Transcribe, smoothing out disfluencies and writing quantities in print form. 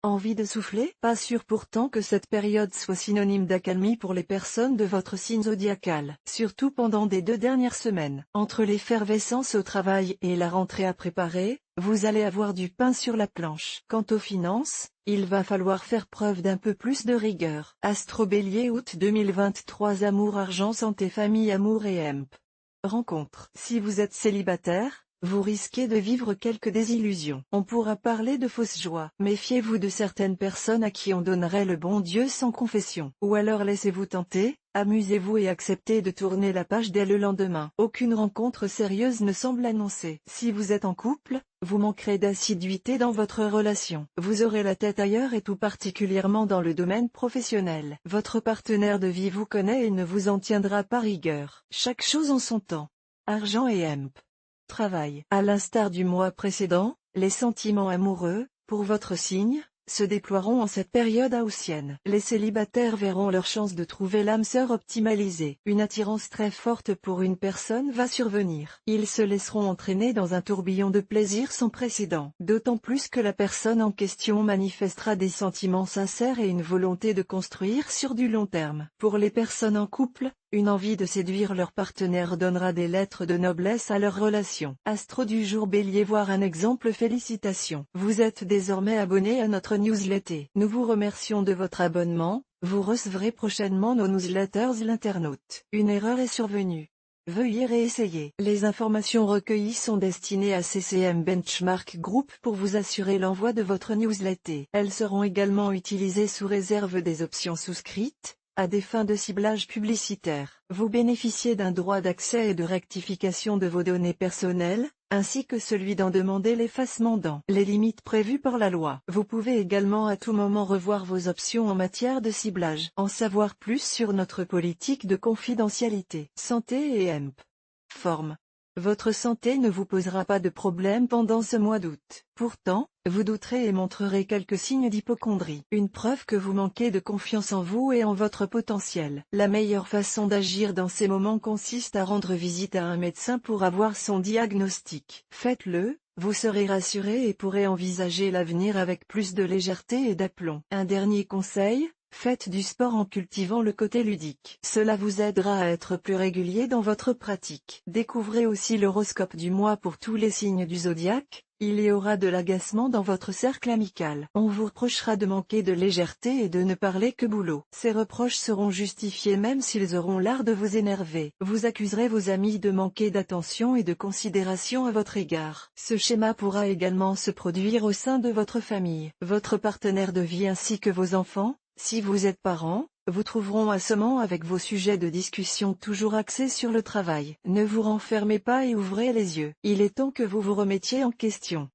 Envie de souffler? Pas sûr pourtant que cette période soit synonyme d'accalmie pour les personnes de votre signe zodiacal, surtout pendant des 2 dernières semaines. Entre l'effervescence au travail et la rentrée à préparer, vous allez avoir du pain sur la planche. Quant aux finances, il va falloir faire preuve d'un peu plus de rigueur. Astro Bélier août 2023. Amour, argent, santé, famille, amour et EMP. Rencontre. Si vous êtes célibataire, vous risquez de vivre quelques désillusions. On pourra parler de fausses joies. Méfiez-vous de certaines personnes à qui on donnerait le bon Dieu sans confession. Ou alors laissez-vous tenter, amusez-vous et acceptez de tourner la page dès le lendemain. Aucune rencontre sérieuse ne semble annoncée. Si vous êtes en couple, vous manquerez d'assiduité dans votre relation. Vous aurez la tête ailleurs et tout particulièrement dans le domaine professionnel. Votre partenaire de vie vous connaît et ne vous en tiendra pas rigueur. Chaque chose en son temps. Argent et EMP. Travail. À l'instar du mois précédent, les sentiments amoureux, pour votre signe, se déploieront en cette période haussienne. Les célibataires verront leur chance de trouver l'âme sœur optimalisée. Une attirance très forte pour une personne va survenir. Ils se laisseront entraîner dans un tourbillon de plaisir sans précédent. D'autant plus que la personne en question manifestera des sentiments sincères et une volonté de construire sur du long terme. Pour les personnes en couple, une envie de séduire leur partenaire donnera des lettres de noblesse à leur relation. Astro du jour Bélier, voir un exemple. Félicitations. Vous êtes désormais abonné à notre newsletter. Nous vous remercions de votre abonnement. Vous recevrez prochainement nos newsletters. L'internaute. Une erreur est survenue. Veuillez réessayer. Les informations recueillies sont destinées à CCM Benchmark Group pour vous assurer l'envoi de votre newsletter. Elles seront également utilisées sous réserve des options souscrites, à des fins de ciblage publicitaire. Vous bénéficiez d'un droit d'accès et de rectification de vos données personnelles, ainsi que celui d'en demander l'effacement dans les limites prévues par la loi. Vous pouvez également à tout moment revoir vos options en matière de ciblage. En savoir plus sur notre politique de confidentialité. Santé et EMP. Forme. Votre santé ne vous posera pas de problème pendant ce mois d'août. Pourtant, vous douterez et montrerez quelques signes d'hypocondrie. Une preuve que vous manquez de confiance en vous et en votre potentiel. La meilleure façon d'agir dans ces moments consiste à rendre visite à un médecin pour avoir son diagnostic. Faites-le, vous serez rassuré et pourrez envisager l'avenir avec plus de légèreté et d'aplomb. Un dernier conseil: faites du sport en cultivant le côté ludique. Cela vous aidera à être plus régulier dans votre pratique. Découvrez aussi l'horoscope du mois pour tous les signes du zodiaque. Il y aura de l'agacement dans votre cercle amical. On vous reprochera de manquer de légèreté et de ne parler que boulot. Ces reproches seront justifiés même s'ils auront l'art de vous énerver. Vous accuserez vos amis de manquer d'attention et de considération à votre égard. Ce schéma pourra également se produire au sein de votre famille. Votre partenaire de vie ainsi que vos enfants, si vous êtes parent, vous trouveront assommant avec vos sujets de discussion toujours axés sur le travail. Ne vous renfermez pas et ouvrez les yeux. Il est temps que vous vous remettiez en question.